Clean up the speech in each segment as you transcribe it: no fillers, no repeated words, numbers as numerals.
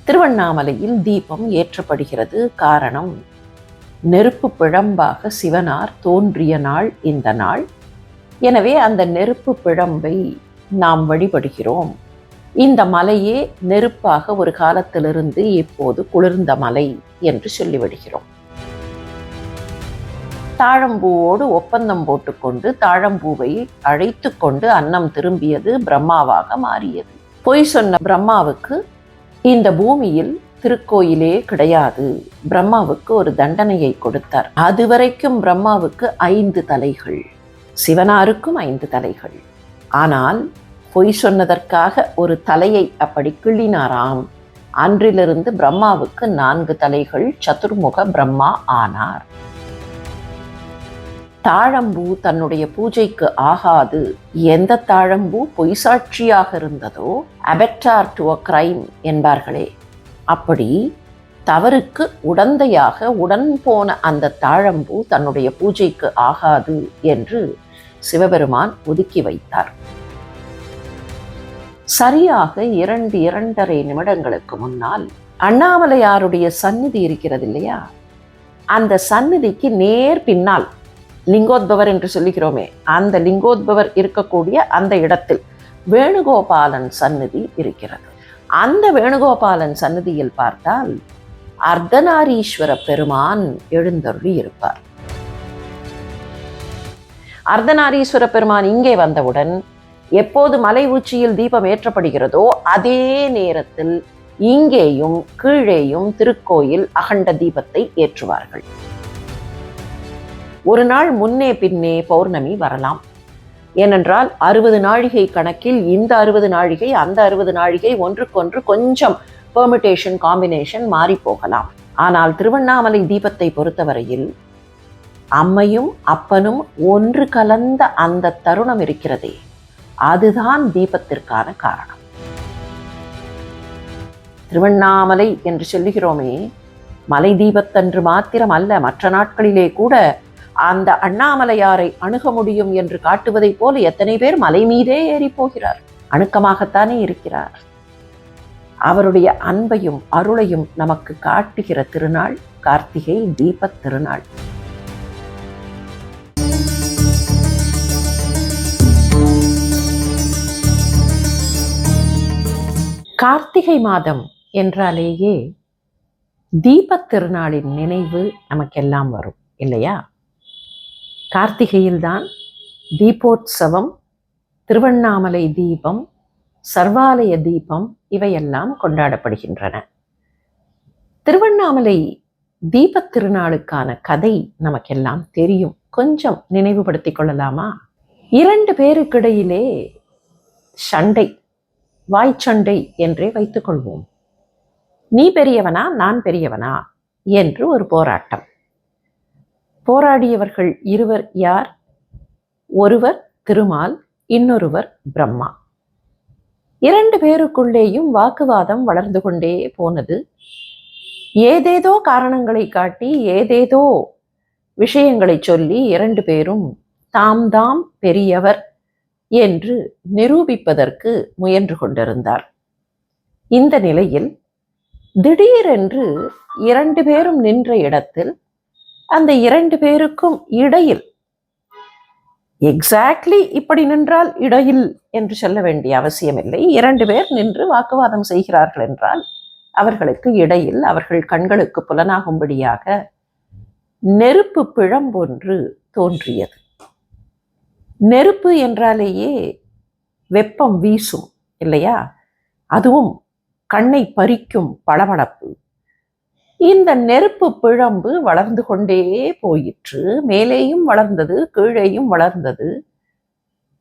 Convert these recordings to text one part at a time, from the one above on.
திருவண்ணாமலையில் தீபம் ஏற்றப்படுகிறது. காரணம், நெருப்பு பிழம்பாக சிவனார் தோன்றிய நாள் இந்த நாள். எனவே அந்த நெருப்பு பிழம்பை நாம் வழிபடுகிறோம். இந்த மலையே நெருப்பாக ஒரு காலத்திலிருந்து இப்போது குளிர்ந்த மலை என்று சொல்லிவிடுகிறோம். தாழம்பூவோடு ஒப்பந்தம் போட்டுக்கொண்டு தாழம்பூவை அழைத்து கொண்டு அன்னம் திரும்பியது பிரம்மாவாக மாறியது. பொய் சொன்ன பிரம்மாவுக்கு இந்த பூமியில் திருக்கோயிலே கிடையாது. பிரம்மாவுக்கு ஒரு தண்டனையை கொடுத்தார். அதுவரைக்கும் பிரம்மாவுக்கு 5 தலைகள், சிவனாருக்கும் 5 தலைகள். ஆனால் பொய் சொன்னதற்காக ஒரு தலையை அப்படி கிள்ளினாராம். அன்றிலிருந்து பிரம்மாவுக்கு 4 தலைகள், சதுர்முக பிரம்மா ஆனார். தாழம்பூ தன்னுடைய பூஜைக்கு ஆகாது. எந்த தாழம்பூ பொய் சாட்சியாக இருந்ததோ, அபெக்டார் டு அ கிரைம் என்பார்களே, அப்படி தவறுக்கு உடந்தையாக உடன் போன அந்த தாழம்பூ தன்னுடைய பூஜைக்கு ஆகாது என்று சிவபெருமான் ஒதுக்கி வைத்தார். சரியாக 2-2.5 நிமிடங்களுக்கு முன்னால் அண்ணாமலையாருடைய சந்நிதி இருக்கிறது இல்லையா, அந்த சந்நிதிக்கு நேர் பின்னால் லிங்கோத்பவர் என்று சொல்லுகிறோமே, அந்த லிங்கோத்பவர் இருக்கக்கூடிய அந்த இடத்தில் வேணுகோபாலன் சந்நிதி இருக்கிறது. அந்த வேணுகோபாலன் சந்நிதியில் பார்த்தால் அர்த்தநாரீஸ்வர பெருமான் எழுந்தருளி இருப்பார். அர்த்தநாரீஸ்வர பெருமான் இங்கே வந்தவுடன் எப்போது மலை உச்சியில் தீபம் ஏற்றப்படுகிறதோ அதே நேரத்தில் இங்கேயும் கீழேயும் திருக்கோயில் அகண்ட தீபத்தை ஏற்றுவார்கள். ஒரு நாள் முன்னே பின்னே பௌர்ணமி வரலாம். ஏனென்றால் 60 நாழிகை கணக்கில் இந்த 60 நாழிகை அந்த 60 நாழிகை ஒன்றுக்கொன்று கொஞ்சம் பெர்மிட்டேஷன் காம்பினேஷன் மாறி போகலாம். ஆனால் திருவண்ணாமலை தீபத்தை பொறுத்தவரையில் அம்மையும் அப்பனும் ஒன்று கலந்த அந்த தருணம் இருக்கிறதே, அதுதான் தீபத்திற்கான காரணம். திருவண்ணாமலை என்று சொல்லுகிறோமே, மலை தீபத்தன்று மாத்திரம் அல்ல, மற்ற நாட்களிலே கூட அந்த அண்ணாமலையாரை அணுக முடியும் என்று காட்டுவதை போல எத்தனை பேர் மலை மீதே ஏறி போகிறார். அணுக்கமாகத்தானே இருக்கிறார். அவருடைய அன்பையும் அருளையும் நமக்கு காட்டுகிற திருநாள் கார்த்திகை தீபத் திருநாள். கார்த்திகை மாதம் என்றாலேயே தீபத் திருநாளின் நினைவு நமக்கெல்லாம் வரும் இல்லையா? கார்த்திகையில்தான் தீபோத்சவம், திருவண்ணாமலை தீபம், சர்வாலய தீபம் இவையெல்லாம் கொண்டாடப்படுகின்றன. திருவண்ணாமலை தீபத் திருநாளுக்கான கதை நமக்கெல்லாம் தெரியும். கொஞ்சம் நினைவுபடுத்திக் கொள்ளலாமா? 2 பேருக்கிடையிலே சண்டை, வாய்ச்சண்டை என்றே வைத்துக் கொள்வோம். நீ பெரியவனா நான் பெரியவனா என்று ஒரு போராட்டம். போராடியவர்கள் 2 யார்? ஒருவர் திருமால், இன்னொருவர் பிரம்மா. 2 பேருக்குள்ளேயும் வாக்குவாதம் வளர்ந்து கொண்டே போனது. ஏதேதோ காரணங்களை காட்டி ஏதேதோ விஷயங்களை சொல்லி 2 பேரும் தாம் பெரியவர் என்று நிரூபிப்பதற்கு முயன்று கொண்டிருந்தார். இந்த நிலையில் திடீரென்று 2 பேரும் நின்ற இடத்தில் அந்த 2 பேருக்கும் இடையில், எக்ஸாக்ட்லி இப்படி நின்றால் இடையில் என்று சொல்ல வேண்டிய அவசியமில்லை, 2 பேர் நின்று வாக்குவாதம் செய்கிறார்கள் என்றால் அவர்களுக்கு இடையில் அவர்கள் கண்களுக்கு புலனாகும்படியாக நெருப்பு பிழம்பொன்று தோன்றியது. நெருப்பு என்றாலேயே வெப்பம் வீசும் இல்லையா? அதுவும் கண்ணை பறிக்கும் பளபளப்பு. இந்த நெருப்பு பிழம்பு வளர்ந்து கொண்டே போயிற்று. மேலேயும் வளர்ந்தது, கீழேயும் வளர்ந்தது.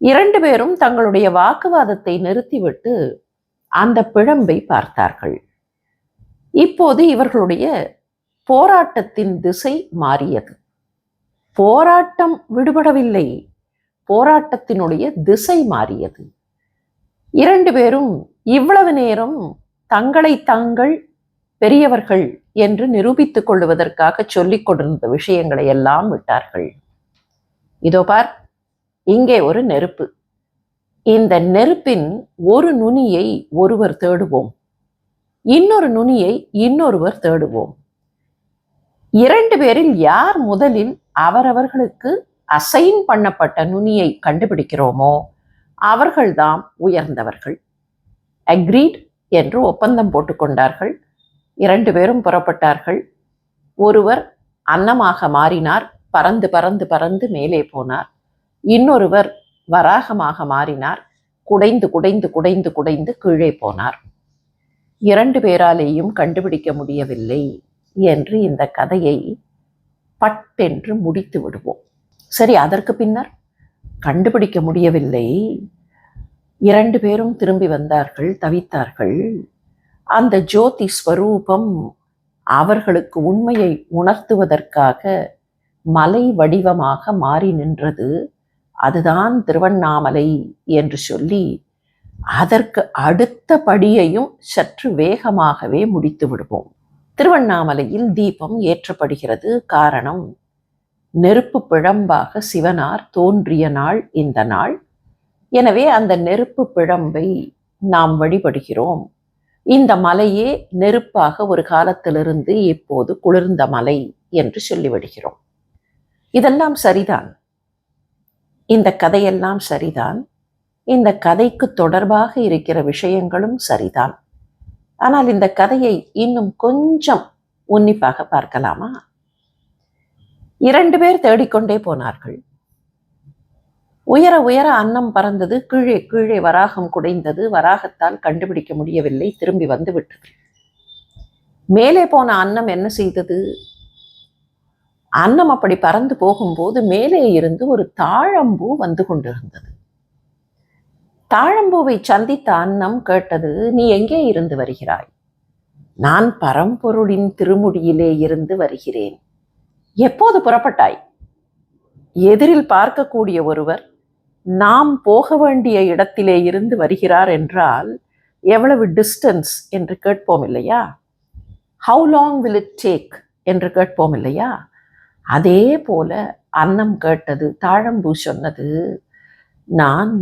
2 பேரும் தங்களுடைய வாக்குவாதத்தை நிறுத்திவிட்டு அந்த பிழம்பை பார்த்தார்கள். இப்போது இவர்களுடைய போராட்டத்தின் திசை மாறியது. போராட்டம் விடுபடவில்லை, போராட்டத்தினுடைய திசை மாறியது. 2 பேரும் இவ்வளவு நேரம் தங்களை தாங்கள் பெரியவர்கள் என்று நிரூபித்துக் கொள்வதற்காக சொல்லிக் கொண்டிருந்த விஷயங்களை எல்லாம் விட்டார்கள். இதோ பார், இங்கே ஒரு நெருப்பு. இந்த நெருப்பின் ஒரு நுனியை ஒருவர் தேடுவோம். இன்னொரு நுனியை இன்னொருவர் தேடுவோம். 2 பேரில் யார் முதலில் அவரவர்களுக்கு அசைன் பண்ணப்பட்ட நுனியை கண்டுபிடிக்கிறோமோ அவர்கள்தாம் உயர்ந்தவர்கள். அக்ரீட் என்று ஒப்பந்தம் போட்டுக்கொண்டார்கள். 2 பேரும் புறப்பட்டார்கள். ஒருவர் அன்னமாக மாறினார், பறந்து பறந்து பறந்து மேலே போனார். இன்னொருவர் வராகமாக மாறினார், குடைந்து குடைந்து குடைந்து குடைந்து கீழே போனார். 2 பேராலேயும் கண்டுபிடிக்க முடியவில்லை என்று இந்த கதையை பட்டென்று முடித்து விடுவோம். சரி, அதற்கு பின்னர் கண்டுபிடிக்க முடியவில்லை. 2 பேரும் திரும்பி வந்தார்கள், தவித்தார்கள். அந்த ஜோதி ஸ்வரூபம் அவர்களுக்கு உண்மையை உணர்த்துவதற்காக மலை வடிவமாக மாறி நின்றது. அதுதான் திருவண்ணாமலை என்று சொல்லி அதற்கு அடுத்த படியையும் சற்று வேகமாகவே முடித்து விடுவோம். திருவண்ணாமலையில் தீபம் ஏற்றப்படுகிறது. காரணம், நெருப்பு பிழம்பாக சிவனார் தோன்றிய நாள் இந்த நாள். எனவே அந்த நெருப்பு பிழம்பை நாம் வழிபடுகிறோம். இந்த மலையே நெருப்பாக ஒரு காலத்திலிருந்து இப்போது குளிர்ந்த மலை என்று சொல்லிவிடுகிறோம். இதெல்லாம் சரிதான், இந்த கதையெல்லாம் சரிதான், இந்த கதைக்கு தொடர்பாக இருக்கிற விஷயங்களும் சரிதான். ஆனால் இந்த கதையை இன்னும் கொஞ்சம் உன்னிப்பாக பார்க்கலாமா? 2 பேர் தேடிக்கொண்டே போனார்கள். உயர உயர அன்னம் பறந்தது, கீழே கீழே வராகம் குடைந்தது. வராகத்தால் கண்டுபிடிக்க முடியவில்லை, திரும்பி வந்து விட்டது. மேலே போன அன்னம் என்ன செய்தது? அன்னம் அப்படி பறந்து போகும்போது மேலே இருந்து ஒரு தாழம்பூ வந்து கொண்டிருந்தது. தாழம்பூவை சந்தித்த அன்னம் கேட்டது, நீ எங்கே இருந்து வருகிறாய்? நான் பரம்பொருளின் திருமுடியிலே இருந்து வருகிறேன். எப்போது புறப்பட்டாய்? எதிரில் பார்க்கக்கூடிய ஒருவர் நாம் போக வேண்டிய இடத்திலே இருந்து வருகிறார் என்றால் எவ்வளவு டிஸ்டன்ஸ் என்று கேட்போம் இல்லையா? How long will it take என்று கேட்போம் இல்லையா? அதே போல அன்னம் கேட்டது, தாழம்பூ சொன்னது, நான்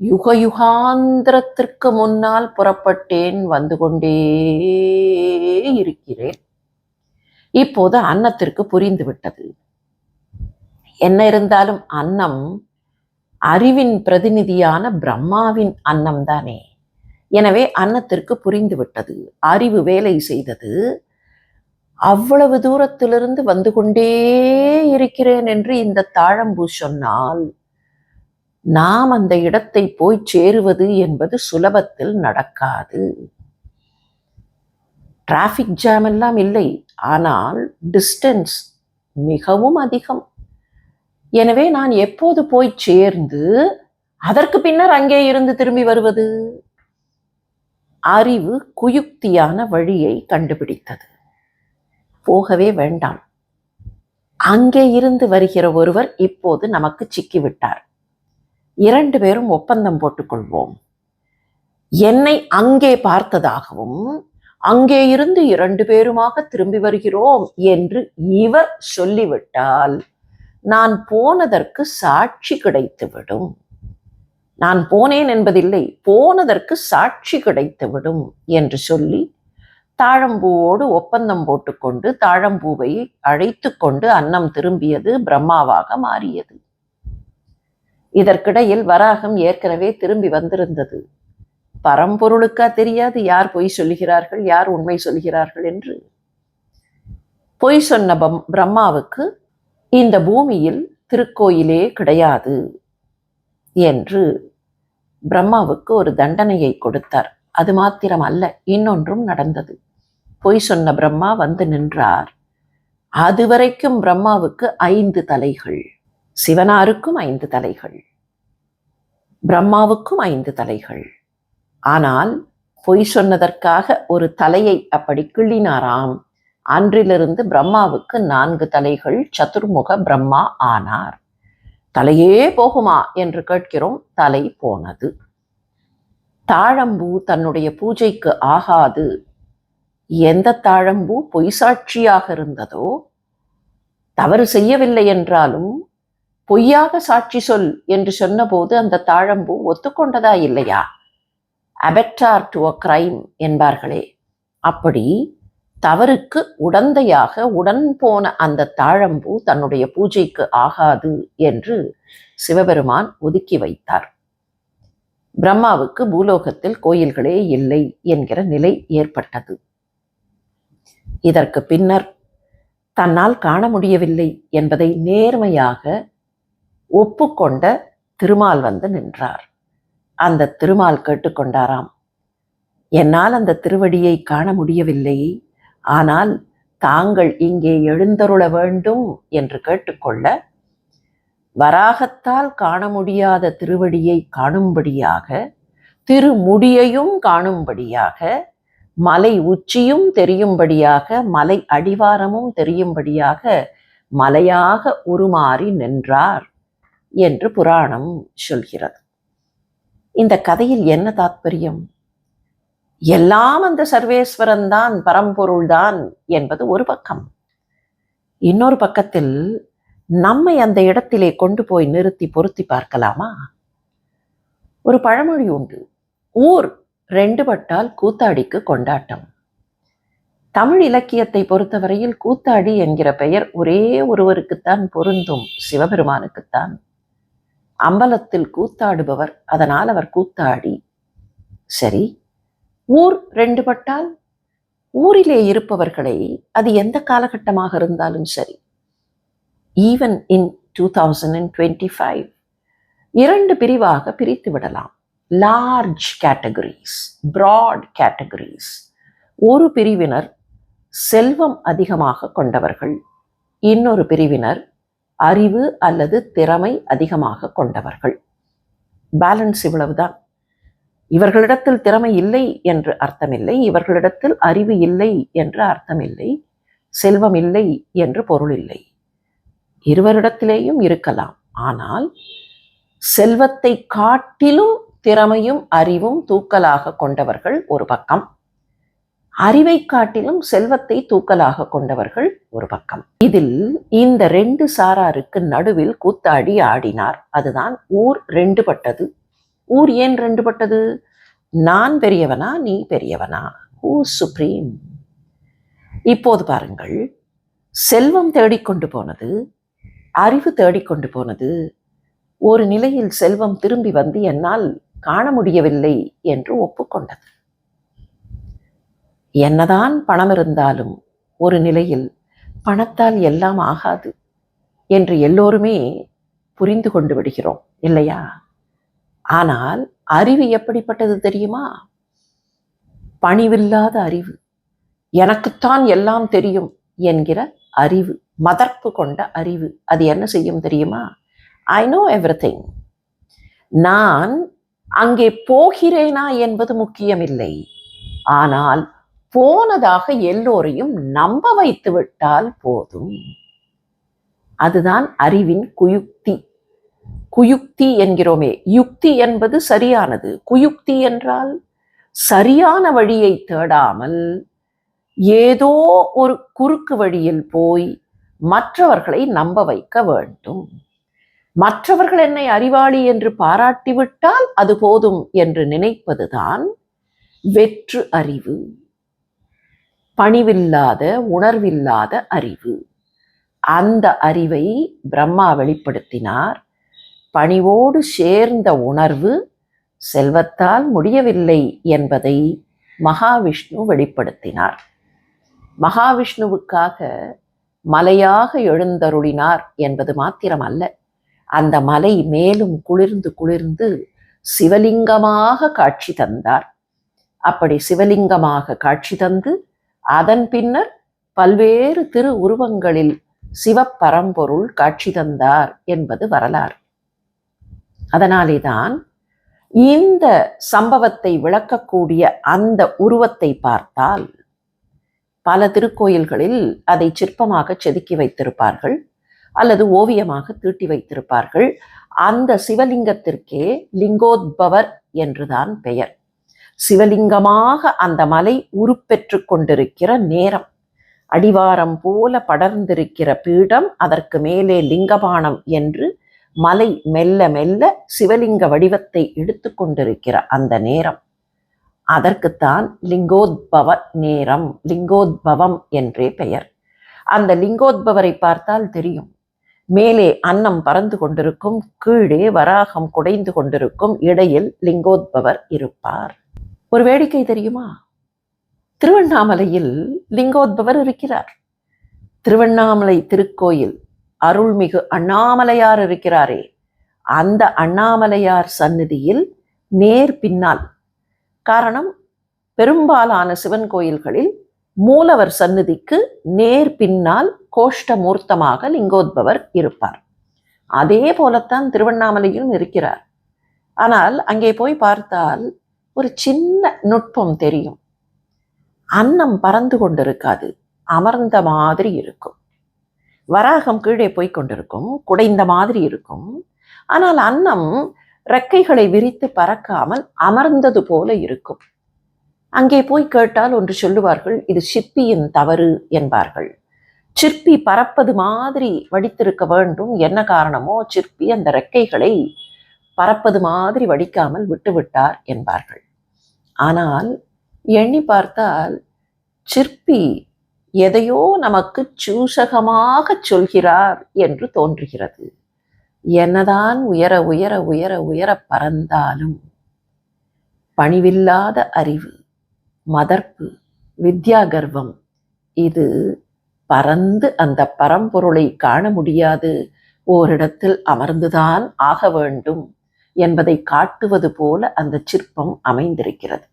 யுக யுகாந்திரத்திற்கு முன்னால் புறப்பட்டேன், வந்து கொண்டே இருக்கிறேன். இப்போது அன்னத்திற்கு புரிந்து விட்டது. என்ன இருந்தாலும் அன்னம் அறிவின் பிரதிநிதியான பிரம்மாவின் அன்னம் தானே. எனவே அன்னத்திற்கு புரிந்து விட்டது, அறிவு வேலை செய்தது. அவ்வளவு தூரத்திலிருந்து வந்து கொண்டே இருக்கிறேன் என்று இந்த தாழம்பூ சொன்னால் நாம் அந்த இடத்தை போய் சேருவது என்பது சுலபத்தில் நடக்காது. டிராஃபிக் ஜாம் எல்லாம் இல்லை, ஆனால் டிஸ்டன்ஸ் மிகவும் அதிகம். எனவே நான் எப்போது போய் சேர்ந்து அதற்கு பின்னர் அங்கே இருந்து திரும்பி வருவது? அறிவு குயுக்தியான வழியை கண்டுபிடித்தது. போகவே வேண்டாம், அங்கே இருந்து வருகிற ஒருவர் இப்போது நமக்கு சிக்கிவிட்டார். 2 பேரும் ஒப்பந்தம் போட்டுக்கொள்வோம். என்னை அங்கே பார்த்ததாகவும் அங்கே இருந்து 2 பேருமாக திரும்பி வருகிறோம் என்று இவர் சொல்லிவிட்டால் நான் போனதற்கு சாட்சி கிடைத்துவிடும். நான் போனேன் என்பதில்லை, போனதற்கு சாட்சி கிடைத்துவிடும் என்று சொல்லி தாழம்பூவோடு ஒப்பந்தம் போட்டுக்கொண்டு தாழம்பூவை அழைத்து கொண்டு அன்னம் திரும்பியது, பிரம்மாவாக மாறியது. இதற்கிடையில் வராகம் ஏற்கனவே திரும்பி வந்திருந்தது. பரம்பொருளுக்கா தெரியாது யார் பொய் சொல்லுகிறார்கள், யார் உண்மை சொல்கிறார்கள் என்று? பொய் சொன்ன பிரம்மாவுக்கு இந்த பூமியில் திருக்கோயிலே கிடையாது என்று பிரம்மாவுக்கு ஒரு தண்டனையை கொடுத்தார். அது மாத்திரம் அல்ல, இன்னொன்றும் நடந்தது. பொய் சொன்ன பிரம்மா வந்து நின்றார். அதுவரைக்கும் பிரம்மாவுக்கு 5 தலைகள், சிவனாருக்கும் 5 தலைகள், பிரம்மாவுக்கும் 5 தலைகள். ஆனால் பொய் சொன்னதற்காக ஒரு தலையை அப்படி கிள்ளினாராம். அன்றிலிருந்து பிரம்மாவுக்கு 4 தலைகள், சதுர்முக பிரம்மா ஆனார். தலையே போகுமா என்று கேட்கிறோம், தலை போனது. தாழம்பூ தன்னுடைய பூஜைக்கு ஆகாது. எந்த தாழம்பூ பொய் சாட்சியாக இருந்ததோ, தவறு செய்யவில்லை என்றாலும் பொய்யாக சாட்சி சொல் என்று சொன்னபோது அந்த தாழம்பூ ஒத்துக்கொண்டதா இல்லையா? அபெக்டார் டு அ கிரைம் என்பார்களே, அப்படி தவறுக்கு உடந்தையாக உடன் போன அந்த தாழம்பூ தன்னுடைய பூஜைக்கு ஆகாது என்று சிவபெருமான் ஒதுக்கி வைத்தார். பிரம்மாவுக்கு பூலோகத்தில் கோயில்களே இல்லை என்கிற நிலை ஏற்பட்டது. இதற்கு பின்னர் தன்னால் காண முடியவில்லை என்பதை நேர்மையாக ஒப்புக்கொண்ட திருமால் வந்து நின்றார். அந்த திருமால் கேட்டுக்கொண்டாராம், என்னால் அந்த திருவடியை காண முடியவில்லை, ஆனால் தாங்கள் இங்கே எழுந்தருள வேண்டும் என்று கேட்டுக்கொள்ள, வராகத்தால் காண முடியாத திருவடியை காணும்படியாக, திருமுடியையும் காணும்படியாக, மலை உச்சியும் தெரியும்படியாக, மலை அடிவாரமும் தெரியும்படியாக மலையாக உருமாறி நின்றார் என்று புராணம் சொல்கிறது. இந்த கதையில் என்ன தாத்பரியம்? எல்லாம் அந்த சர்வேஸ்வரன் தான், பரம்பொருள்தான் என்பது ஒரு பக்கம். இன்னொரு பக்கத்தில் நம்மை அந்த இடத்திலே கொண்டு போய் நிறுத்தி பொருத்தி பார்க்கலாமா? ஒரு பழமொழி உண்டு, ஊர் ரெண்டு பட்டால் கூத்தாடிக்கு கொண்டாட்டம். தமிழ் இலக்கியத்தை பொறுத்தவரையில் கூத்தாடி என்கிற பெயர் ஒரே ஒருவருக்குத்தான் பொருந்தும், சிவபெருமானுக்குத்தான். அம்பலத்தில் கூத்தாடுபவர், அதனால் அவர் கூத்தாடி. சரி, ஊர் ரெண்டு பட்டால் ஊரிலே இருப்பவர்களை, அது எந்த காலகட்டமாக இருந்தாலும் சரி, ஈவன் இன் 2025 இரண்டு பிரிவாக பிரித்து விடலாம். Large categories, broad categories. ஒரு பிரிவினர் செல்வம் அதிகமாக கொண்டவர்கள், இன்னொரு பிரிவினர் அறிவு அல்லது திறமை அதிகமாக கொண்டவர்கள். பேலன்ஸ் இவ்வளவுதான். இவர்களிடத்தில் திறமை இல்லை என்று அர்த்தமில்லை, இவர்களிடத்தில் அறிவு இல்லை என்று அர்த்தமில்லை, செல்வம் இல்லை என்று பொருள் இல்லை. இருவரிடத்திலேயும் இருக்கலாம். ஆனால் செல்வத்தை காட்டிலும் திறமையும் அறிவும் தூக்கலாக கொண்டவர்கள் ஒரு பக்கம், அறிவை காட்டிலும் செல்வத்தை தூக்கலாக கொண்டவர்கள் ஒரு பக்கம். இதில் இந்த ரெண்டு சாராருக்கு நடுவில் கூத்தாடி ஆடினார். அதுதான் ஊர் ரெண்டு பட்டது. ஊர் ஏன் ரெண்டு பட்டது? நான் பெரியவனா, நீ பெரியவனா? Who supreme? இப்போது பாருங்கள், செல்வம் தேடிக்கொண்டு போனது, அறிவு தேடிக்கொண்டு போனது. ஒரு நிலையில் செல்வம் திரும்பி வந்து என்னால் காண முடியவில்லை என்று ஒப்புக்கொண்டது. என்னதான் பணம் இருந்தாலும் ஒரு நிலையில் பணத்தால் எல்லாம் ஆகாது என்று எல்லோருமே புரிந்து கொண்டு விடுகிறோம், இல்லையா? ஆனால் அறிவு எப்படிப்பட்டது தெரியுமா? பணிவில்லாத அறிவு, எனக்குத்தான் எல்லாம் தெரியும் என்கிற அறிவு, மதர்ப்பு கொண்ட அறிவு. அது என்ன செய்யும் தெரியுமா? I know everything. நான் அங்கே போகிறேனா என்பது முக்கியமில்லை, ஆனால் போனதாக எல்லோரையும் நம்ப வைத்து விட்டால் போதும். அதுதான் அறிவின் குயுக்தி. குயுக்தி என்கிறோமே, யுக்தி என்பது சரியானது. குயுக்தி என்றால் சரியான வழியை தேடாமல் ஏதோ ஒரு குறுக்கு வழியில் போய் மற்றவர்களை நம்ப வைக்க வேண்டும். மற்றவர்கள் என்னை அறிவாளி என்று பாராட்டிவிட்டால் அது போதும் என்று நினைப்பதுதான் வெற்று அறிவு, பணிவில்லாத உணர்வில்லாத அறிவு. அந்த அறிவை பிரம்மா வெளிப்படுத்தினார். பணிவோடு சேர்ந்த உணர்வு செல்வத்தால் முடியவில்லை என்பதை மகாவிஷ்ணு வெளிப்படுத்தினார். மகாவிஷ்ணுவுக்காக மலையாக எழுந்தருளினார் என்பது மாத்திரமல்ல, அந்த மலை மேலும் குளிர்ந்து குளிர்ந்து சிவலிங்கமாக காட்சி தந்தார். அப்படி சிவலிங்கமாக காட்சி தந்து அதன் பின்னர் பல்வேறு திரு உருவங்களில் சிவப்பரம்பொருள் காட்சி தந்தார் என்பது வரலாறு. அதனாலேதான் இந்த சம்பவத்தை விளக்கக்கூடிய அந்த உருவத்தை பார்த்தால் பல திருக்கோயில்களில் அதை சிற்பமாக செதுக்கி வைத்திருப்பார்கள் அல்லது ஓவியமாக தீட்டி வைத்திருப்பார்கள். அந்த சிவலிங்கத்திற்கே லிங்கோத்பவர் என்றுதான் பெயர். சிவலிங்கமாக அந்த மலை உருப்பெற்று கொண்டிருக்கிற நேரம், அடிவாரம் போல படர்ந்திருக்கிற பீடம், அதற்கு மேலே லிங்கபானம் என்று மலை மெல்ல மெல்ல சிவலிங்க வடிவத்தை எடுத்து கொண்டிருக்கிற அந்த நேரம், அதற்குத்தான் லிங்கோத்பவ நேரம், லிங்கோத்பவம் என்றே பெயர். அந்த லிங்கோத்பவரை பார்த்தால் தெரியும். மேலே அன்னம் பறந்து கொண்டிருக்கும், கீழே வராகம் குடைந்து கொண்டிருக்கும், இடையில் லிங்கோத்பவர் இருப்பார். ஒரு வேடிக்கை தெரியுமா? திருவண்ணாமலையில் லிங்கோத்பவர் இருக்கிறார். திருவண்ணாமலை திருக்கோயில் அருள்மிகு அண்ணாமலையார் இருக்கிறாரே, அந்த அண்ணாமலையார் சந்நிதியில் நேர் பின்னால், காரணம் பெரும்பாலான சிவன் கோயில்களில் மூலவர் சந்நிதிக்கு நேர் பின்னால் கோஷ்டமூர்த்தமாக லிங்கோத்பவர் இருப்பார். அதே போலத்தான் திருவண்ணாமலையிலும் இருக்கிறார். ஆனால் அங்கே போய் பார்த்தால் ஒரு சின்ன நுட்பம் தெரியும். அன்னம் பறந்து கொண்டிருக்காது, அமர்ந்த மாதிரி இருக்கும். வராகம் கீழே போய் கொண்டிருக்கும், குடைந்த மாதிரி இருக்கும். ஆனால் அன்னம் ரெக்கைகளை விரித்து பறக்காமல் அமர்ந்தது போல இருக்கும். அங்கே போய் கேட்டால் ஒன்று சொல்லுவார்கள், இது சிற்பியின் தவறு என்பார்கள். சிற்பி பறப்பது மாதிரி வடித்திருக்க வேண்டும். என்ன காரணமோ சிற்பி அந்த ரெக்கைகளை பறப்பது மாதிரி வடிக்காமல் விட்டுவிட்டார் என்பார்கள். ஆனால் எண்ணி பார்த்தால் சிற்பி எதையோ நமக்கு சூசகமாக சொல்கிறார் என்று தோன்றுகிறது. என்னதான் உயர உயர உயர உயர பறந்தாலும் பணிவில்லாத அறிவு, மதர்ப்பு, வித்யா கர்வம், இது பறந்து அந்த பரம்பொருளை காண முடியாது, ஓரிடத்தில் அமர்ந்துதான் ஆக வேண்டும் என்பதை காட்டுவது போல அந்த சிற்பம் அமைந்திருக்கிறது.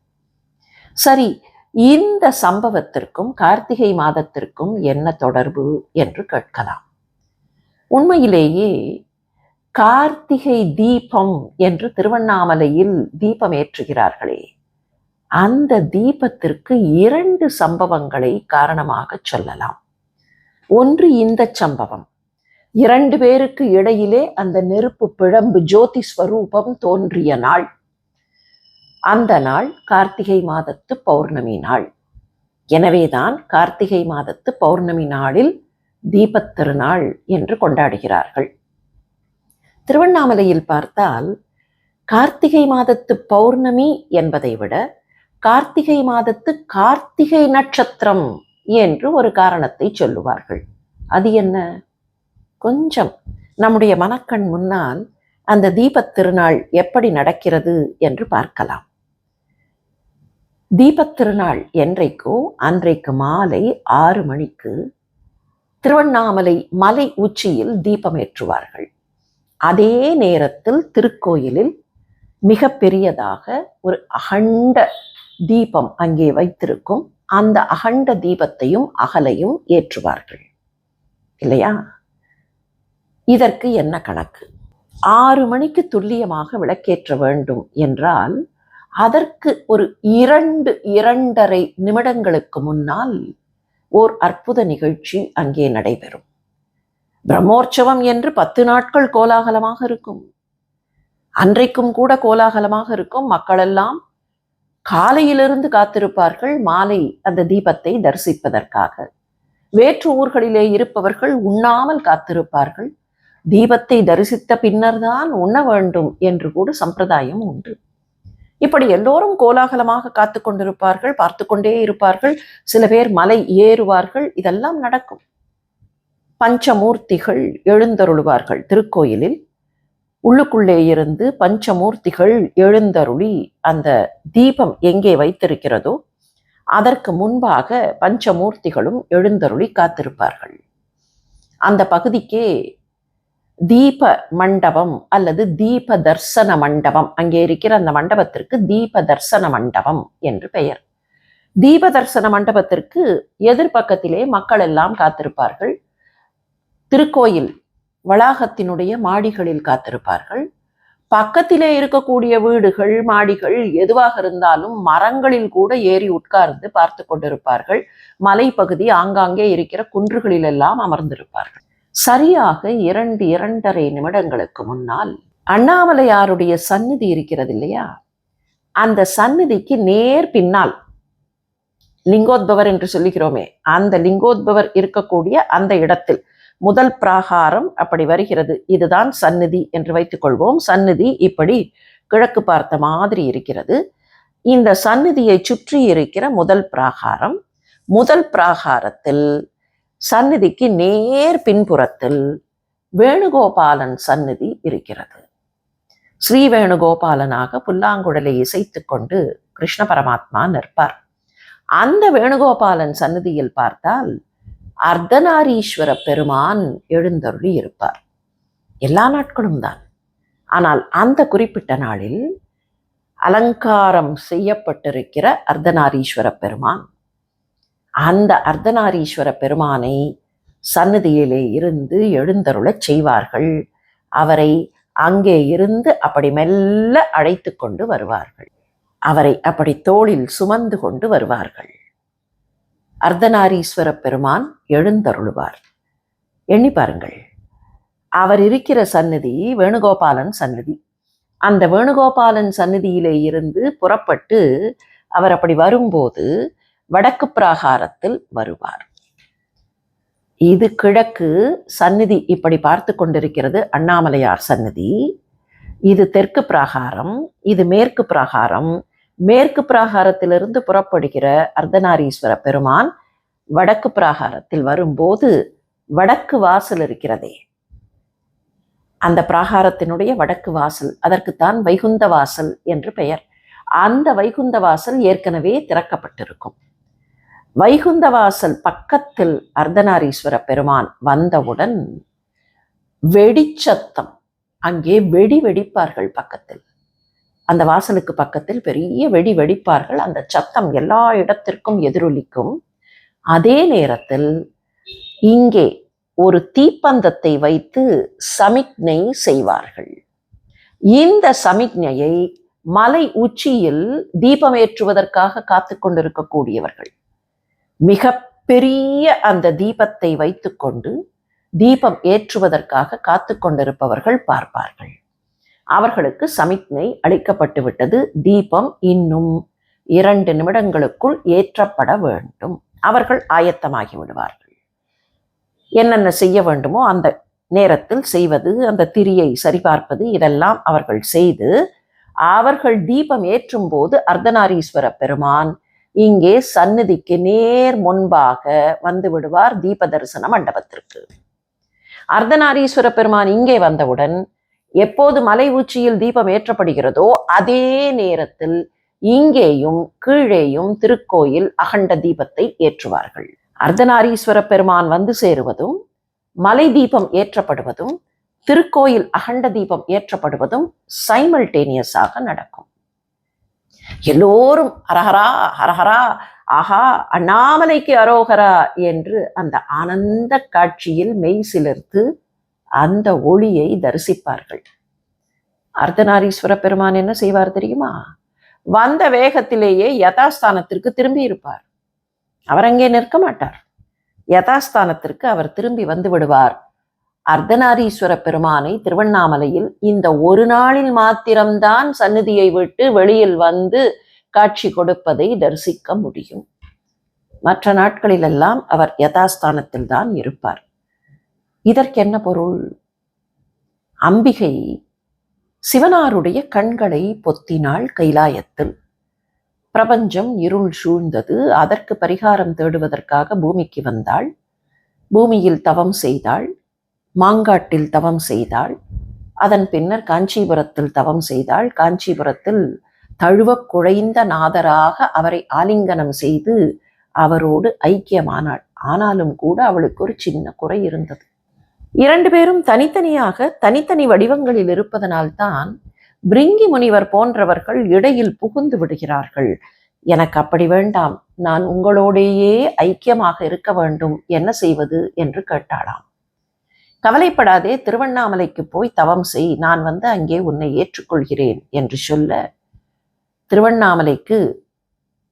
சரி, இந்த சம்பவத்திற்கும் கார்த்திகை மாதத்திற்கும் என்ன தொடர்பு என்று கேட்கலாம். உண்மையிலேயே கார்த்திகை தீபம் என்று திருவண்ணாமலையில் தீபம் ஏற்றுகிறார்களே, அந்த தீபத்திற்கு 2 சம்பவங்களை காரணமாக சொல்லலாம். ஒன்று இந்த சம்பவம், 2 பேருக்கு இடையிலே அந்த நெருப்பு பிழம்பு ஜோதி ஸ்வரூபம் தோன்றிய நாள். அந்த நாள் கார்த்திகை மாதத்து பௌர்ணமி நாள். எனவேதான் கார்த்திகை மாதத்து பௌர்ணமி நாளில் தீபத் திருநாள் என்று கொண்டாடுகிறார்கள். திருவண்ணாமலையில் பார்த்தால் கார்த்திகை மாதத்து பௌர்ணமி என்பதை விட கார்த்திகை மாதத்து கார்த்திகை நட்சத்திரம் என்று ஒரு காரணத்தை சொல்லுவார்கள். அது என்ன? கொஞ்சம் நம்முடைய மனக்கண் முன்னால் அந்த தீபத் திருநாள் எப்படி நடக்கிறது என்று பார்க்கலாம். தீபத் திருநாள் என்றைக்கோ அன்றைக்கு மாலை 6 மணிக்கு திருவண்ணாமலை மலை உச்சியில் தீபம் ஏற்றுவார்கள். அதே நேரத்தில் திருக்கோயிலில் மிக பெரியதாக ஒரு அகண்ட தீபம் அங்கே வைத்திருக்கும். அந்த அகண்ட தீபத்தையும் அகலையும் ஏற்றுவார்கள் இல்லையா? இதற்கு என்ன கணக்கு? 6 மணிக்கு துல்லியமாக விளக்கேற்ற வேண்டும் என்றால் அதற்கு ஒரு 2-2.5 நிமிடங்களுக்கு முன்னால் ஓர் அற்புத நிகழ்ச்சி அங்கே நடைபெறும். பிரம்மோற்சவம் என்று 10 நாட்கள் கோலாகலமாக இருக்கும். அன்றைக்கும் கூட கோலாகலமாக இருக்கும். மக்களெல்லாம் காலையிலிருந்து காத்திருப்பார்கள் மாலை அந்த தீபத்தை தரிசிப்பதற்காக. வேற்று ஊர்களிலே இருப்பவர்கள் உண்ணாமல் காத்திருப்பார்கள். தீபத்தை தரிசித்த பின்னர்தான் உண்ண வேண்டும் என்று கூட சம்பிரதாயம் உண்டு. இப்படி எல்லோரும் கோலாகலமாக காத்து கொண்டிருப்பார்கள், பார்த்து கொண்டே இருப்பார்கள். சில பேர் மலை ஏறுவார்கள். இதெல்லாம் நடக்கும். பஞ்சமூர்த்திகள் எழுந்தருளுவார்கள் திருக்கோயிலில். உள்ளுக்குள்ளே இருந்து பஞ்சமூர்த்திகள் எழுந்தருளி அந்த தீபம் எங்கே வைத்திருக்கிறதோ அதற்கு முன்பாக பஞ்சமூர்த்திகளும் எழுந்தருளி காத்திருப்பார்கள். அந்த பகுதிக்கே தீப மண்டபம் அல்லது தீப தர்சன மண்டபம், அங்கே இருக்கிற அந்த மண்டபத்திற்கு தீப தர்சன மண்டபம் என்று பெயர். தீப தர்சன மண்டபத்திற்கு எதிர்பக்கத்திலே மக்கள் எல்லாம் காத்திருப்பார்கள். திருக்கோயில் வளாகத்தினுடைய மாடிகளில் காத்திருப்பார்கள். பக்கத்திலே இருக்கக்கூடிய வீடுகள், மாடிகள் எதுவாக இருந்தாலும் மரங்களில் கூட ஏறி உட்கார்ந்து பார்த்து கொண்டிருப்பார்கள். மலைப்பகுதி ஆங்காங்கே இருக்கிற குன்றுகளில் எல்லாம் அமர்ந்திருப்பார்கள். சரியாக 2-2.5 நிமிடங்களுக்கு முன்னால் அண்ணாமலையாருடைய சந்நிதி இருக்கிறது இல்லையா, அந்த சந்நிதிக்கு நேர் பின்னால் லிங்கோத்பவர் என்று சொல்லுகிறோமே, அந்த லிங்கோத்பவர் இருக்கக்கூடிய அந்த இடத்தில் முதல் பிராகாரம் அப்படி வருகிறது. இதுதான் சந்நிதி என்று வைத்துக் கொள்வோம். சந்நிதி இப்படி கிழக்கு பார்த்த மாதிரி இருக்கிறது. இந்த சந்நிதியை சுற்றி இருக்கிற முதல் பிராகாரம். முதல் பிராகாரத்தில் சந்நிதிக்கு நேர் பின்புறத்தில் வேணுகோபாலன் சந்நிதி இருக்கிறது. ஸ்ரீ வேணுகோபாலனாக புல்லாங்குழலை இசைத்து கொண்டு கிருஷ்ண பரமாத்மா நிற்பார். அந்த வேணுகோபாலன் சந்நிதியில் பார்த்தால் அர்த்தநாரீஸ்வர பெருமான் எழுந்தருளி இருப்பார். எல்லா நாட்களும் தான். ஆனால் அந்த குறிப்பிட்ட நாளில் அலங்காரம் செய்யப்பட்டிருக்கிற அர்த்தநாரீஸ்வர பெருமான், அந்த அர்த்தநாரீஸ்வர பெருமானை சந்நிதியிலே இருந்து எழுந்தருளச் செய்வார்கள். அவரை அங்கே இருந்து அப்படி மெல்ல அழைத்து கொண்டு வருவார்கள். அவரை அப்படி தோளில் சுமந்து கொண்டு வருவார்கள். அர்த்தநாரீஸ்வர பெருமான் எழுந்தருளுவார். எண்ணி பாருங்கள், அவர் இருக்கிற சந்நிதி வேணுகோபாலன் சந்நிதி. அந்த வேணுகோபாலன் சந்நிதியிலே இருந்து புறப்பட்டு அவர் அப்படி வரும்போது வடக்கு பிராகாரத்தில் வருவார். இது கிழக்கு சந்நிதி. இப்படி பார்த்து கொண்டிருக்கிறது அண்ணாமலையார் சந்நிதி. இது தெற்கு பிராகாரம், இது மேற்கு பிராகாரம். மேற்கு பிராகாரத்திலிருந்து புறப்படுகிற அர்த்தநாரீஸ்வர பெருமான் வடக்கு பிராகாரத்தில் வரும்போது வடக்கு வாசல் இருக்கிறதே, அந்த பிராகாரத்தினுடைய வடக்கு வாசல், அதற்குத்தான் வைகுந்த வாசல் என்று பெயர். அந்த வைகுந்த வாசல் ஏற்கனவே திறக்கப்பட்டிருக்கும். வைகுந்த வாசல் பக்கத்தில் அர்த்தநாரீஸ்வர பெருமான் வந்தவுடன் வெடிச்சத்தம், அங்கே வெடி வெடிப்பார்கள். பக்கத்தில் அந்த வாசலுக்கு பக்கத்தில் பெரிய வெடி வெடிப்பார்கள். அந்த சத்தம் எல்லா இடத்திற்கும் எதிரொலிக்கும். அதே நேரத்தில் இங்கே ஒரு தீப்பந்தத்தை வைத்து சமிக்ஞை செய்வார்கள். இந்த சமிக்ஞையை மலை உச்சியில் தீபம் ஏற்றுவதற்காக காத்து கொண்டிருக்கக்கூடியவர்கள் மிக பெரிய அந்த தீபத்தை வைத்துக்கொண்டு தீபம் ஏற்றுவதற்காக காத்து கொண்டிருப்பவர்கள் பார்ப்பார்கள். அவர்களுக்கு சமிக்ஞை அளிக்கப்பட்டு விட்டது. தீபம் இன்னும் 2 நிமிடங்களுக்குள் ஏற்றப்பட வேண்டும். அவர்கள் ஆயத்தமாகி விடுவார்கள். என்னென்ன செய்ய வேண்டுமோ அந்த நேரத்தில் செய்வது, அந்த திரியை சரிபார்ப்பது, இதெல்லாம் அவர்கள் செய்து அவர்கள் தீபம் ஏற்றும் போது அர்த்தநாரீஸ்வர பெருமான் இங்கே சந்நிதிக்கு நேர் முன்பாக வந்து விடுவார் தீப தரிசன மண்டபத்திற்கு. அர்த்தநாரீஸ்வர பெருமான் இங்கே வந்தவுடன் எப்போது மலை உச்சியில் தீபம் ஏற்றப்படுகிறதோ அதே நேரத்தில் இங்கேயும் கீழேயும் திருக்கோயில் அகண்ட தீபத்தை ஏற்றுவார்கள். அர்த்தநாரீஸ்வர பெருமான் வந்து சேருவதும் மலை தீபம் ஏற்றப்படுவதும் திருக்கோயில் அகண்ட தீபம் ஏற்றப்படுவதும் சைமல்டேனியஸாக நடக்கும். எல்லோரும் ஹரஹரா ஹரஹரா, ஆஹா அண்ணாமலைக்கு அரோகரா என்று அந்த ஆனந்த காட்சியில் மெய் சிலிர்த்து அந்த ஒளியை தரிசிப்பார்கள். அர்த்தநாரீஸ்வர பெருமான் என்ன செய்வார் தெரியுமா? வந்த வேகத்திலேயே யதாஸ்தானத்திற்கு திரும்பி இருப்பார். அவர் அங்கே நிற்க மாட்டார். யதாஸ்தானத்திற்கு அவர் திரும்பி வந்து விடுவார். அர்த்தநாரீஸ்வர பெருமானை திருவண்ணாமலையில் இந்த ஒரு நாளில் மாத்திரம்தான் சந்நிதியை விட்டு வெளியில் வந்து காட்சி கொடுப்பதை தரிசிக்க முடியும். மற்ற நாட்களிலெல்லாம் அவர் யதாஸ்தானத்தில் தான் இருப்பார். இதற்கு என்ன பொருள்? அம்பிகை சிவனாருடைய கண்களை பொத்தினாள் கைலாயத்தில். பிரபஞ்சம் இருள் சூழ்ந்தது. அதற்கு பரிகாரம் தேடுவதற்காக பூமிக்கு வந்தாள். பூமியில் தவம் செய்தாள். மாங்காட்டில் தவம் செய்தாள். அதன் பின்னர் காஞ்சிபுரத்தில் தவம் செய்தாள். காஞ்சிபுரத்தில் தழுவக் குழைந்த நாதராக அவரை ஆலிங்கனம் செய்து அவரோடு ஐக்கியமானாள். ஆனாலும் கூட அவளுக்கு ஒரு சின்ன குறை இருந்தது. 2 பேரும் தனித்தனியாக தனித்தனி வடிவங்களில் இருப்பதனால்தான் பிரிங்கி முனிவர் போன்றவர்கள் இடையில் புகுந்து விடுகிறார்கள். எனக்கு அப்படி வேண்டாம், நான் உங்களோடையே ஐக்கியமாக இருக்க வேண்டும், என்ன செய்வது என்று கேட்டாளாம். கவலைப்படாதே, திருவண்ணாமலைக்கு போய் தவம் செய், நான் வந்து அங்கே உன்னை ஏற்றுக்கொள்கிறேன் என்று சொல்ல, திருவண்ணாமலைக்கு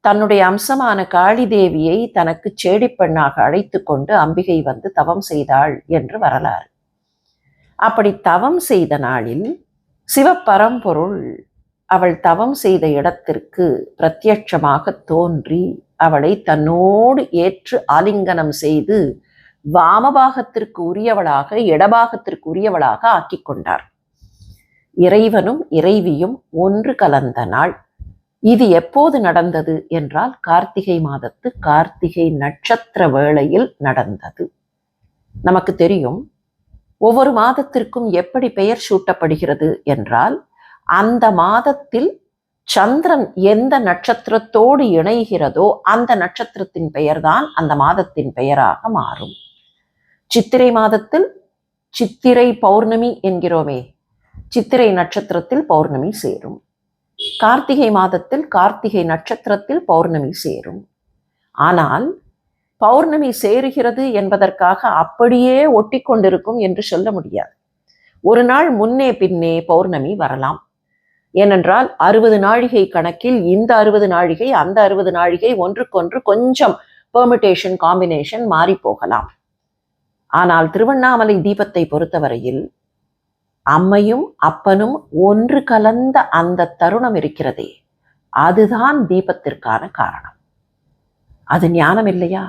தன்னுடைய அம்சமான காளி தேவியை தனக்கு சேடிப்பெண்ணாக அழைத்து கொண்டு அம்பிகை வந்து தவம் செய்தாள் என்று வரலாறு. அப்படி தவம் செய்த நாளில் சிவபரம்பொருள் அவள் தவம் செய்த இடத்திற்கு பிரத்யட்சமாக தோன்றி அவளை தன்னோடு ஏற்று ஆலிங்கனம் செய்து வாமபாகத்திற்கு உரியவளாக இடபாகத்திற்கு உரியவளாக ஆக்கி கொண்டார். இறைவனும் இறைவியும் ஒன்று கலந்த நாள். இது எப்போது நடந்தது என்றால் கார்த்திகை மாதத்து கார்த்திகை நட்சத்திர வேளையில் நடந்தது. நமக்கு தெரியும் ஒவ்வொரு மாதத்திற்கும் எப்படி பெயர் சூட்டப்படுகிறது என்றால் அந்த மாதத்தில் சந்திரன் எந்த நட்சத்திரத்தோடு இணைகிறதோ அந்த நட்சத்திரத்தின் பெயர்தான் அந்த மாதத்தின் பெயராக மாறும். சித்திரை மாதத்தில் சித்திரை பௌர்ணமி என்கிறோமே, சித்திரை நட்சத்திரத்தில் பௌர்ணமி சேரும். கார்த்திகை மாதத்தில் கார்த்திகை நட்சத்திரத்தில் பௌர்ணமி சேரும். ஆனால் பௌர்ணமி சேருகிறது என்பதற்காக அப்படியே ஒட்டி கொண்டிருக்கும் என்று சொல்ல முடியாது. ஒரு நாள் முன்னே பின்னே பௌர்ணமி வரலாம். ஏனென்றால் 60 நாழிகை கணக்கில் இந்த 60 நாழிகை அந்த 60 நாழிகை ஒன்றுக்கொன்று கொஞ்சம் பெர்மிட்டேஷன் காம்பினேஷன் மாறி போகலாம். ஆனால் திருவண்ணாமலை தீபத்தை பொறுத்தவரையில் அம்மையும் அப்பனும் ஒன்று கலந்த அந்த தருணம் இருக்கிறதே, அதுதான் தீபத்திற்கான காரணம். அது ஞானம் இல்லையா?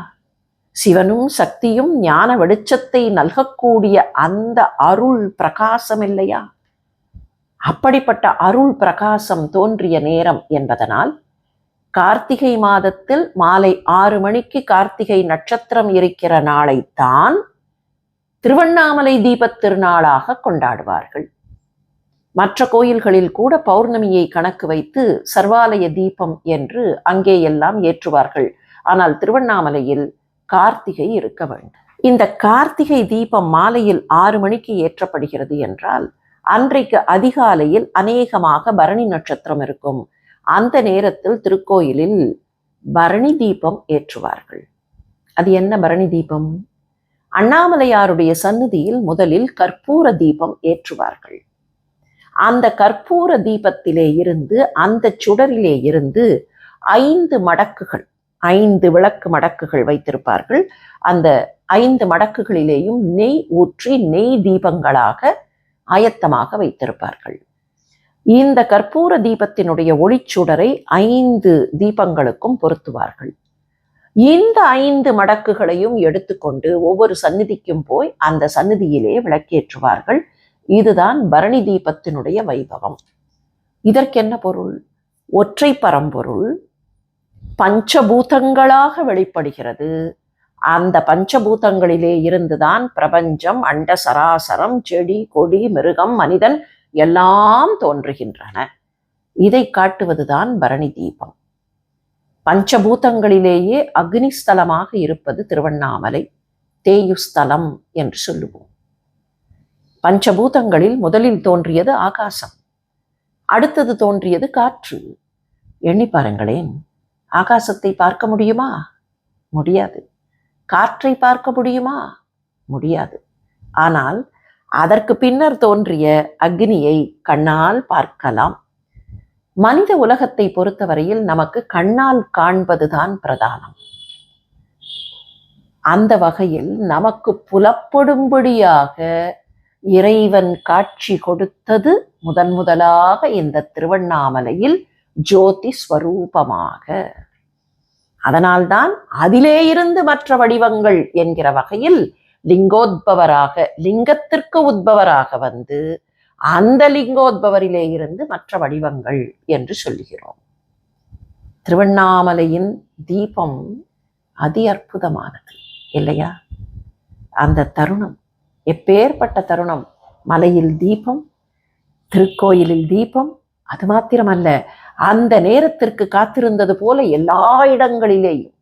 சிவனும் சக்தியும் ஞான வெளிச்சத்தை நல்கக்கூடிய அந்த அருள் பிரகாசம் இல்லையா? அப்படிப்பட்ட அருள் பிரகாசம் தோன்றிய நேரம் என்பதனால் கார்த்திகை மாதத்தில் மாலை 6 மணிக்கு கார்த்திகை நட்சத்திரம் இருக்கிற நாளைத்தான் திருவண்ணாமலை தீபத் திருநாளாக கொண்டாடுவார்கள். மற்ற கோயில்களில் கூட பௌர்ணமியை கணக்கு வைத்து சர்வாலய தீபம் என்று அங்கே எல்லாம் ஏற்றுவார்கள். ஆனால் திருவண்ணாமலையில் கார்த்திகை இருக்க வேண்டும். இந்த கார்த்திகை தீபம் மாலையில் 6 மணிக்கு ஏற்றப்படுகிறது என்றால் அன்றைக்கு அதிகாலையில் அநேகமாக பரணி நட்சத்திரம் இருக்கும். அந்த நேரத்தில் திருக்கோயிலில் பரணி தீபம் ஏற்றுவார்கள். அது என்ன பரணி தீபம்? அண்ணாமலையாருடைய சந்நிதியில் முதலில் கற்பூர தீபம் ஏற்றுவார்கள். அந்த கற்பூர தீபத்திலே இருந்து, அந்த சுடரிலே இருந்து 5 மடக்குகள், 5 விளக்கு மடக்குகள் வைத்திருப்பார்கள். அந்த 5 மடக்குகளிலேயும் நெய் ஊற்றி நெய் தீபங்களாக ஆயத்தமாக வைத்திருப்பார்கள். இந்த கற்பூர தீபத்தினுடைய ஒளிச்சுடரை 5 தீபங்களுக்கும் பொருத்துவார்கள். இந்த 5 மடக்குகளையும் எடுத்துக்கொண்டு ஒவ்வொரு சந்நிதிக்கும் போய் அந்த சந்நிதியிலே விளக்கேற்றுவார்கள். இதுதான் பரணி தீபத்தினுடைய வைபவம். இதற்கென்ன பொருள்? ஒற்றை பரம்பொருள் பஞ்சபூதங்களாக வெளிப்படுகிறது. அந்த பஞ்சபூதங்களிலே இருந்துதான் பிரபஞ்சம், அண்ட சராசரம், செடி கொடி மிருகம் மனிதன் எல்லாம் தோன்றுகின்றன. இதை காட்டுவதுதான் பரணி தீபம். பஞ்சபூதங்களிலேயே அக்னிஸ்தலமாக இருப்பது திருவண்ணாமலை, தேயுஸ்தலம் என்று சொல்லுவோம். பஞ்சபூதங்களில் முதலில் தோன்றியது ஆகாசம், அடுத்தது தோன்றியது காற்று. எண்ணி பாருங்களேன், ஆகாசத்தை பார்க்க முடியுமா? முடியாது. காற்றை பார்க்க முடியுமா? முடியாது. ஆனால் அதற்கு பின்னர் தோன்றிய அக்னியை கண்ணால் பார்க்கலாம். மனித உலகத்தை பொறுத்தவரையில் நமக்கு கண்ணால் காண்பதுதான் பிரதானம். அந்த வகையில் நமக்கு புலப்படும்படியாக இறைவன் காட்சி கொடுத்தது முதலாக இந்த திருவண்ணாமலையில் ஜோதி ஸ்வரூபமாக. அதனால்தான் அதிலே இருந்து மற்ற வடிவங்கள் என்கிற வகையில் லிங்கோத்பவராக, லிங்கத்திற்கு உத்பவராக வந்து அந்த லிங்கோத்பவரிலே இருந்து மற்ற வடிவங்கள் என்று சொல்லுகிறோம். திருவண்ணாமலையின் தீபம் அதி அற்புதமானது இல்லையா? அந்த தருணம் எப்பேற்பட்ட தருணம்! மலையில் தீபம், திருக்கோயிலில் தீபம். அது மாத்திரமல்ல, அந்த நேரத்திற்கு காத்திருந்தது போல எல்லா இடங்களிலேயும்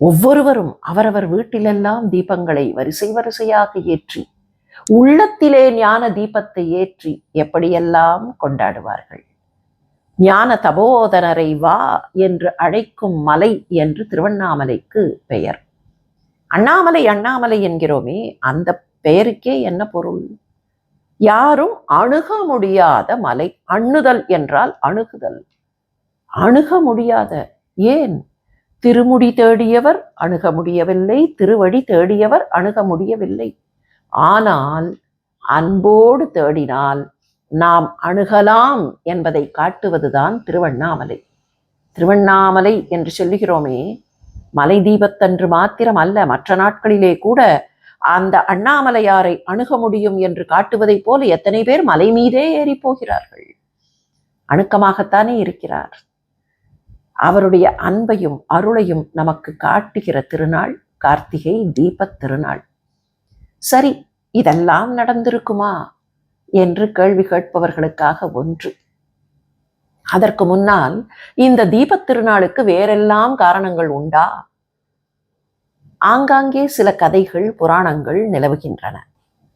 ஒவ்வொருவரும் அவரவர் வீட்டிலெல்லாம் தீபங்களை வரிசை வரிசையாக ஏற்றி, உள்ளத்திலே ஞான தீபத்தை ஏற்றி எப்படியெல்லாம் கொண்டாடுவார்கள். ஞான தபோதனரை வா என்று அழைக்கும் மலை என்று திருவண்ணாமலைக்கு பெயர். அண்ணாமலை அண்ணாமலை என்கிறோமே, அந்த பெயருக்கே என்ன பொருள்? யாரும் அணுக முடியாத மலை. அண்ணுதல் என்றால் அணுகுதல். அணுக முடியாத. ஏன்? திருமுடி தேடியவர் அணுக முடியவில்லை, திருவடி தேடியவர் அணுக முடியவில்லை. ஆனால் அன்போடு தேடினால் நாம் அணுகலாம் என்பதை காட்டுவதுதான் திருவண்ணாமலை. திருவண்ணாமலை என்று சொல்லுகிறோமே, மலை தீபத்தன்று மாத்திரம் அல்ல, மற்ற நாட்களிலே கூட அந்த அண்ணாமலையாரை அணுக முடியும் என்று காட்டுவதைப் போல எத்தனை பேர் மலை மீதே ஏறி போகிறார்கள். அணுக்கமாகத்தானே இருக்கிறார். அவருடைய அன்பையும் அருளையும் நமக்கு காட்டுகிற திருநாள் கார்த்திகை தீபத் திருநாள். சரி, இதெல்லாம் நடந்திருக்குமா என்று கேள்வி கேட்பவர்களுக்காக ஒன்று. அதற்கு முன்னால் இந்த தீபத் திருநாளுக்கு வேறெல்லாம் காரணங்கள் உண்டா? ஆங்காங்கே சில கதைகள் புராணங்கள் நிலவுகின்றன.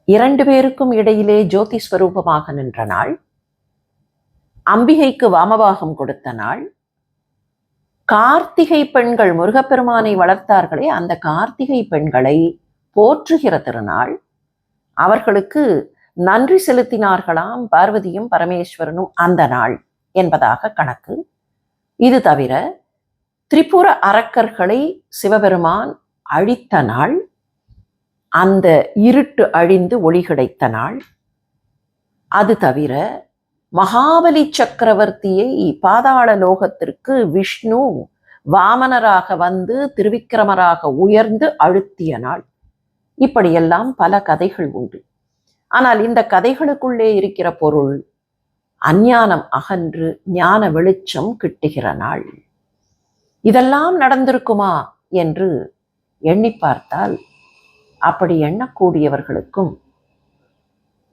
2 பேருக்கும் இடையிலே ஜோதி ஸ்வரூபமாக நின்ற நாள், அம்பிகைக்கு வாமபாகம் கொடுத்த நாள், கார்த்திகை பெண்கள் முருகப்பெருமானை வளர்த்தார்களே அந்த கார்த்திகை பெண்களை போற்றுகிற திருநாள், அவர்களுக்கு நன்றி செலுத்தினார்களாம் பார்வதியும் பரமேஸ்வரனும் அந்த நாள் என்பதாக கணக்கு. இது தவிர திரிபுர அரக்கர்களை சிவபெருமான் அழித்த நாள், அந்த இருட்டு அழிந்து ஒளி கிடைத்த நாள். அது தவிர மகாபலி சக்கரவர்த்தியை பாதாள லோகத்திற்கு விஷ்ணு வாமனராக வந்து திருவிக்கிரமராக உயர்ந்து அழுத்திய நாள். இப்படியெல்லாம் பல கதைகள் உண்டு. ஆனால் இந்த கதைகளுக்குள்ளே இருக்கிற பொருள் அஞ்ஞானம் அகன்று ஞான வெளிச்சம் கிட்டுகிற நாள். இதெல்லாம் நடந்திருக்குமா என்று எண்ணி பார்த்தால் அப்படி எண்ணக்கூடியவர்களுக்கும்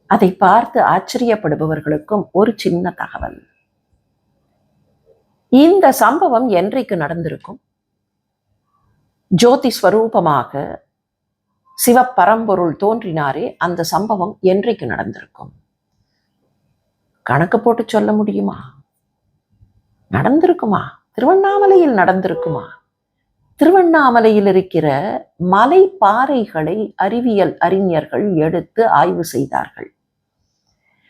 அதை பார்த்து ஆச்சரியப்படுபவர்களுக்கும் ஒரு சின்ன தகவல். இந்த சம்பவம் என்றைக்கு நடந்திருக்கும்? ஜோதி ஸ்வரூபமாக சிவப்பரம்பொருள் தோன்றினாரே அந்த சம்பவம் என்றைக்கு நடந்திருக்கும்? கணக்கு போட்டு சொல்ல முடியுமா? நடந்திருக்குமா? திருவண்ணாமலையில் நடந்திருக்குமா? திருவண்ணாமலையில் இருக்கிற மலை பாறைகளை அறிவியல் அறிஞர்கள் எடுத்து ஆய்வு செய்தார்கள்.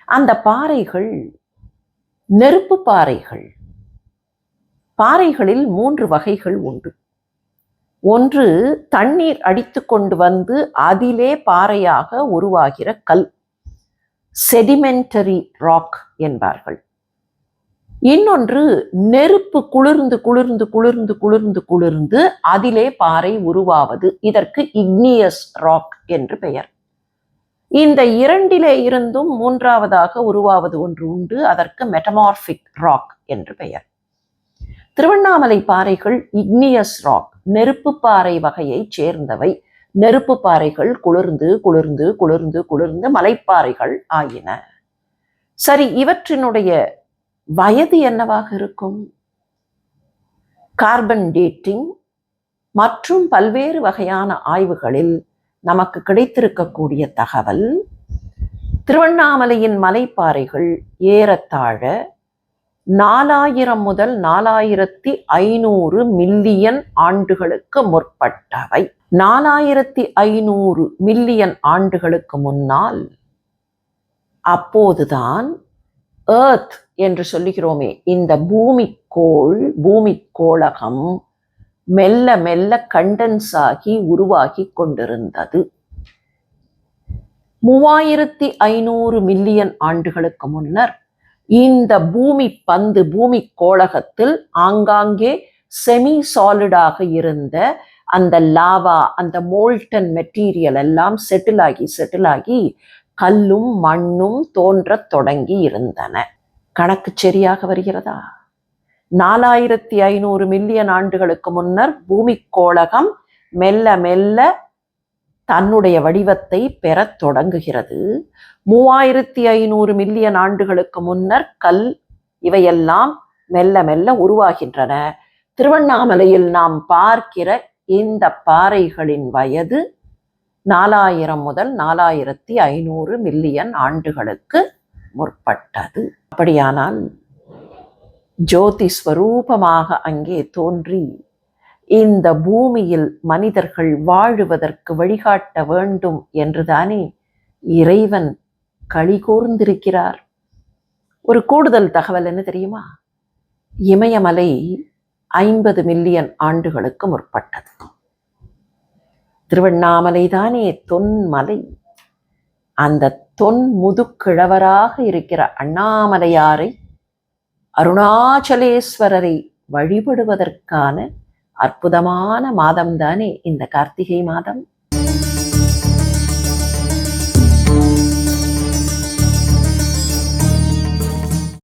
அந்த பாறைகள் நெருப்பு பாறைகள். பாறைகளில் 3 வகைகள் உண்டு. ஒன்று தண்ணீர் அடித்து கொண்டு வந்து அதிலே பாறையாக உருவாகிற கல், செடிமெண்டரி ராக் என்பார்கள். இன்னொன்று நெருப்பு குளிர்ந்து குளிர்ந்து குளிர்ந்து குளிர்ந்து குளிர்ந்து அதிலே பாறை உருவாவது, இதற்கு இக்னியஸ் ராக் என்று பெயர். இந்த 2 இருந்தும் 3வதாக உருவாவது ஒன்று உண்டு, அதற்கு மெட்டமார்பிக் ராக் என்று பெயர். திருவண்ணாமலை பாறைகள் இக்னியஸ் ராக், நெருப்பு பாறை வகையை சேர்ந்தவை. நெருப்பு பாறைகள் குளிர்ந்து குளிர்ந்து குளிர்ந்து குளிர்ந்து மலைப்பாறைகள் ஆயின. சரி, இவற்றினுடைய வயது என்னவாக இருக்கும்? கார்பன் டேட்டிங் மற்றும் பல்வேறு வகையான ஆய்வுகளில் நமக்கு கிடைத்திருக்கக்கூடிய தகவல், திருவண்ணாமலையின் மலைப்பாறைகள் ஏறத்தாழ 4000 முதல் 4500 மில்லியன் ஆண்டுகளுக்கு முற்பட்டவை. 4500 மில்லியன் ஆண்டுகளுக்கு முன்னால், அப்போதுதான் எர்த் என்று சொல்லுகிறோமே இந்த பூமிக்கோள், பூமிக்கோளகம் மெல்ல மெல்ல கண்டென்ஸ் ஆகி உருவாகி கொண்டிருந்தது. 3500 மில்லியன் ஆண்டுகளுக்கு முன்னர் இந்த பூமி பந்து, பூமி கோளகத்தில் ஆங்காங்கே செமி சாலிடாக இருந்த அந்த லாவா, அந்த மோல்டன் மெட்டீரியல் எல்லாம் செட்டில் ஆகி கல்லும் மண்ணும் தோன்றத் தொடங்கி இருந்தன. கணக்கு சரியாக வருகிறதா? 4500 மில்லியன் ஆண்டுகளுக்கு முன்னர் பூமிக்கோளகம் மெல்ல மெல்ல தன்னுடைய வடிவத்தை பெறத் தொடங்குகிறது. 3500 மில்லியன் ஆண்டுகளுக்கு முன்னர் கல் இவையெல்லாம் மெல்ல மெல்ல உருவாகின்றன. திருவண்ணாமலையில் நாம் பார்க்கிற இந்த பாறைகளின் வயது 4000 முதல் 4500 மில்லியன் ஆண்டுகளுக்கு முற்பட்டது. அப்படியானால் ஜோதி ஸ்வரூபமாக அங்கே தோன்றி இந்த பூமியில் மனிதர்கள் வாழுவதற்கு வழிகாட்ட வேண்டும் என்றுதானே இறைவன் களி கூர்ந்திருக்கிறார். ஒரு கூடுதல் தகவல் என்ன தெரியுமா? இமயமலை 50 மில்லியன் ஆண்டுகளுக்கு முற்பட்டது. திருவண்ணாமலை தானே தொன்மலை. அந்த தொன் முதுக்கிழவராக இருக்கிற அண்ணாமலையாரை, அருணாச்சலேஸ்வரரை வழிபடுவதற்கான அற்புதமான மாதம்தானே இந்த கார்த்திகை மாதம்.